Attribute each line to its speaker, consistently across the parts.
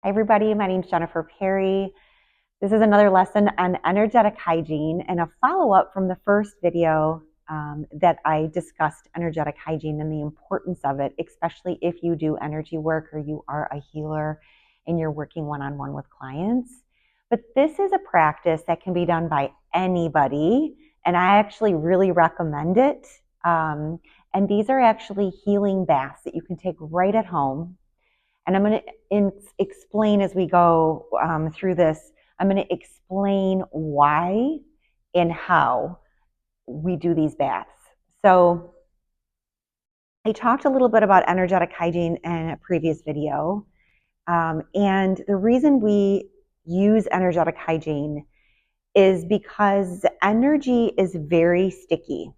Speaker 1: Hi everybody, my name is Jennifer Perry. This is another lesson on energetic hygiene and a follow-up from the first video that I discussed energetic hygiene and the importance of it, especially if you do energy work or you are a healer and you're working one-on-one with clients. But this is a practice that can be done by anybody, and I actually really recommend it. And these are actually healing baths that you can take right at home. And I'm going to explain as we go through this, I'm going to explain why and how we do these baths. So I talked a little bit about energetic hygiene in a previous video. And the reason we use energetic hygiene is because energy is very sticky.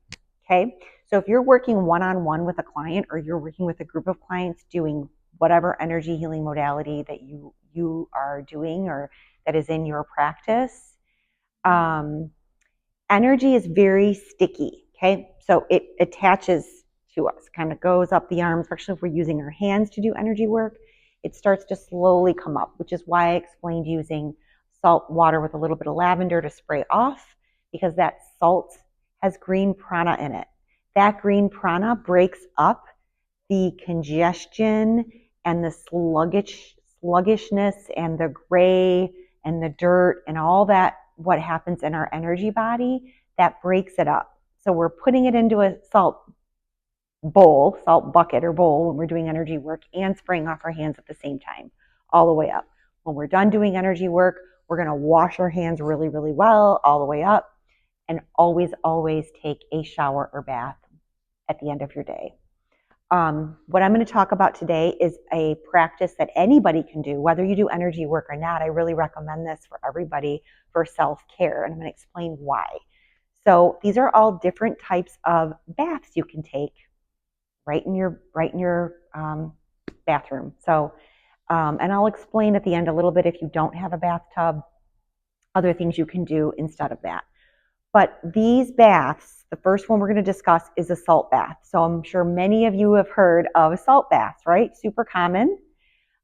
Speaker 1: Okay. So if you're working one-on-one with a client or you're working with a group of clients doing whatever energy healing modality that you are doing or that is in your practice, energy is very sticky. Okay. So it attaches to us, kind of goes up the arms, especially if we're using our hands to do energy work. It starts to slowly come up, which is why I explained using salt water with a little bit of lavender to spray off, because that salt has green prana in it. That green prana breaks up the congestion and the sluggishness and the gray and the dirt and all that, what happens in our energy body, that breaks it up. So we're putting it into a salt bowl, salt bucket or bowl when we're doing energy work, and spraying off our hands at the same time, all the way up. When we're done doing energy work, we're going to wash our hands really, really well all the way up, and always, always take a shower or bath at the end of your day. What I'm going to talk about today is a practice that anybody can do, whether you do energy work or not. I really recommend this for everybody for self-care, and I'm going to explain why. So these are all different types of baths you can take right in your bathroom. So, and I'll explain at the end a little bit if you don't have a bathtub, other things you can do instead of that. But these baths, the first one we're going to discuss is a salt bath. So I'm sure many of you have heard of salt baths, right? Super common.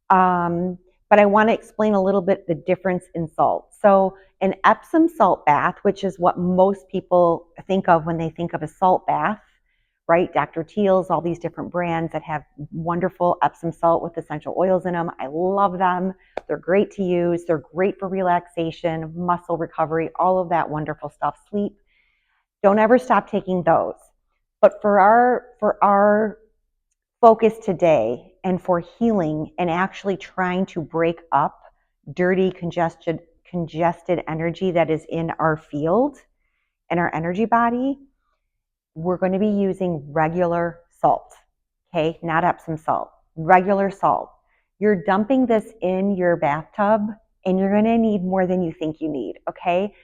Speaker 1: But I want to explain a little bit the difference in salt. So an Epsom salt bath, which is what most people think of when they think of a salt bath, right? Dr. Teal's, all these different brands that have wonderful Epsom salt with essential oils in them. I love them. They're great to use. They're great for relaxation, muscle recovery, all of that wonderful stuff, sleep. Don't ever stop taking those. But for our focus today and for healing and actually trying to break up dirty, congested energy that is in our field, in our energy body, we're going to be using regular salt, okay? Not Epsom salt, regular salt. You're dumping this in your bathtub and you're going to need more than you think you need, okay?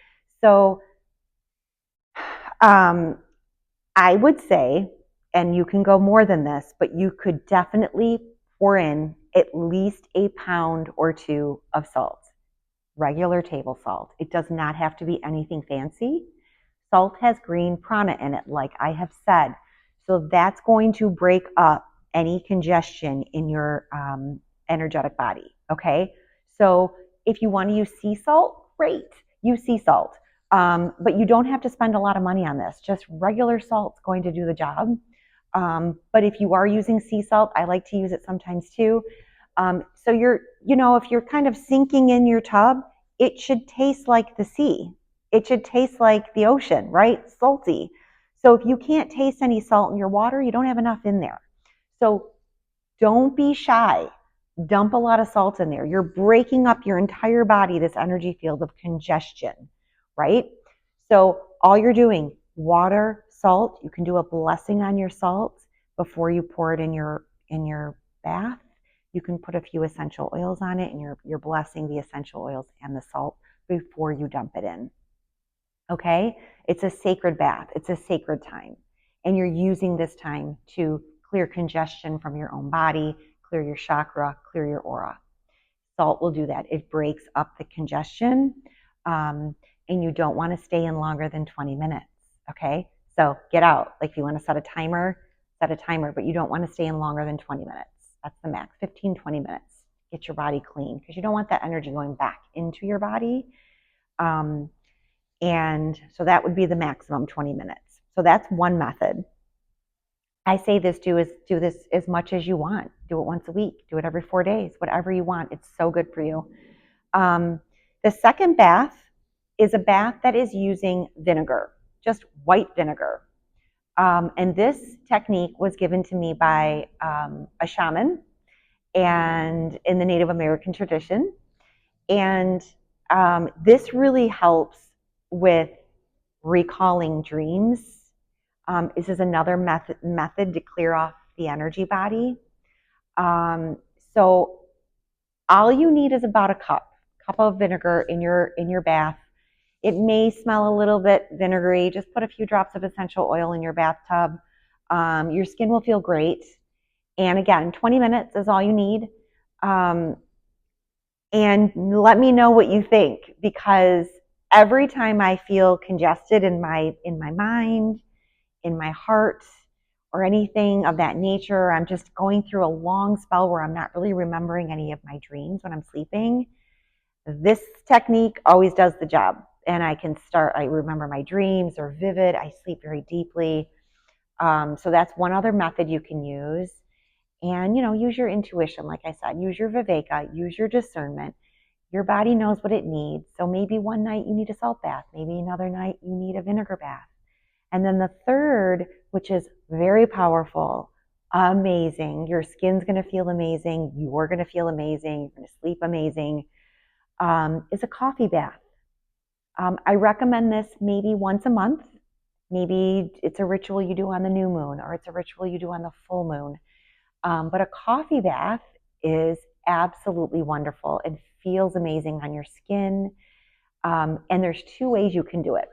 Speaker 1: So I would say, and you can go more than this, but you could definitely pour in at least a pound or two of salt, regular table salt. It does not have to be anything fancy. Salt has green prana in it, like I have said. So that's going to break up any congestion in your energetic body, okay? So if you want to use sea salt, great, use sea salt. But you don't have to spend a lot of money on this. Just regular salt's going to do the job. But if you are using sea salt, I like to use it sometimes too. So if you're kind of sinking in your tub, it should taste like the sea. It should taste like the ocean, right? Salty. So if you can't taste any salt in your water, you don't have enough in there. So don't be shy. Dump a lot of salt in there. You're breaking up your entire body, this energy field of congestion, right? So all you're doing, water, salt, you can do a blessing on your salt before you pour it in your bath. You can put a few essential oils on it, and you're blessing the essential oils and the salt before you dump it in. Okay? It's a sacred bath. It's a sacred time. And you're using this time to clear congestion from your own body, clear your chakra, clear your aura. Salt will do that. It breaks up the congestion, and you don't want to stay in longer than 20 minutes. Okay? So get out. Like if you want to set a timer, but you don't want to stay in longer than 20 minutes. That's the max, 15, 20 minutes. get your body clean, because you don't want that energy going back into your body. And so that would be the maximum 20 minutes. So that's one method. I say this do this as much as you want. Do it once a week. Do it every 4 days. Whatever you want. It's so good for you. The second bath is a bath that is using vinegar, just white vinegar. And this technique was given to me by a shaman, and in the Native American tradition. And this really helps with recalling dreams. This is another method to clear off the energy body. So all you need is about a cup of vinegar in your bath. It may smell a little bit vinegary. Just put a few drops of essential oil in your bathtub. Your skin will feel great. And again, 20 minutes is all you need. And let me know what you think, because every time I feel congested in my mind, in my heart, or anything of that nature, I'm just going through a long spell where I'm not really remembering any of my dreams when I'm sleeping, this technique always does the job. And I remember my dreams are vivid. I sleep very deeply. So that's one other method you can use. And, use your intuition. Like I said, use your viveka, use your discernment. Your body knows what it needs. So maybe one night you need a salt bath. Maybe another night you need a vinegar bath. And then the third, which is very powerful, amazing. Your skin's going to feel amazing. You're going to feel amazing. You're going to sleep amazing. Is a coffee bath. I recommend this maybe once a month. Maybe it's a ritual you do on the new moon, or it's a ritual you do on the full moon. But a coffee bath is absolutely wonderful. It feels amazing on your skin. And there's two ways you can do it.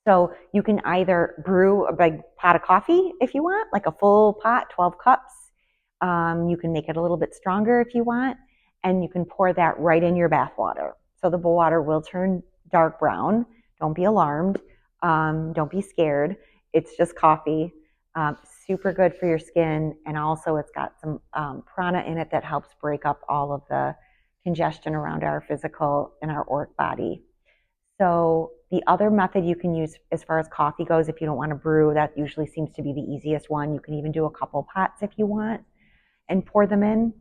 Speaker 1: So you can either brew a big pot of coffee if you want, like a full pot, 12 cups. You can make it a little bit stronger if you want, and you can pour that right in your bath water. So the water will turn dark brown. Don't be alarmed. Don't be scared. It's just coffee. Super good for your skin, and also it's got some prana in it that helps break up all of the congestion around our physical and our auric body. So the other method you can use as far as coffee goes, if you don't want to brew, that usually seems to be the easiest one. You can even do a couple pots if you want and pour them in,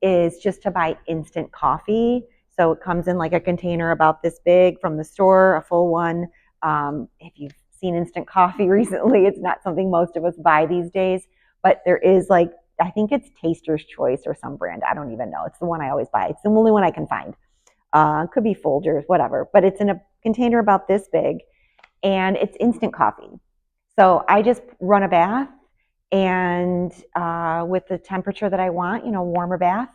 Speaker 1: is just to buy instant coffee. So it comes in like a container about this big from the store, a full one. If you've seen instant coffee recently, it's not something most of us buy these days, but there is I think it's Taster's Choice or some brand. I don't even know. It's the one I always buy. It's the only one I can find. Could be Folgers, whatever, but it's in a container about this big, and it's instant coffee. So I just run a bath, and with the temperature that I want, warmer bath,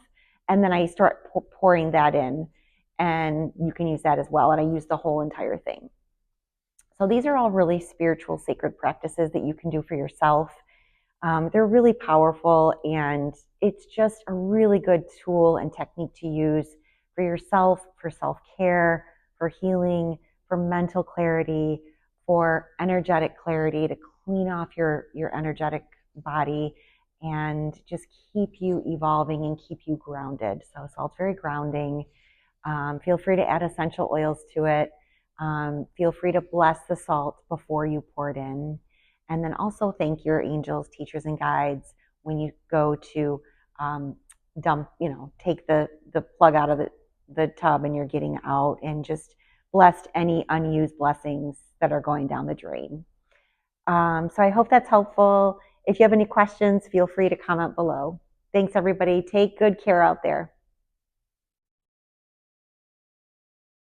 Speaker 1: and then I start pouring that in, and you can use that as well. And I use the whole entire thing. So these are all really spiritual, sacred practices that you can do for yourself. They're really powerful, and it's just a really good tool and technique to use for yourself, for self-care, for healing, for mental clarity, for energetic clarity, to clean off your energetic body and just keep you evolving and keep you grounded. So salt's very grounding. Feel free to add essential oils to it. Feel free to bless the salt before you pour it in. And then also thank your angels, teachers, and guides when you go to take the plug out of the tub and you're getting out, and just blessed any unused blessings that are going down the drain. So I hope that's helpful. If you have any questions, feel free to comment below. Thanks, everybody. Take good care out there.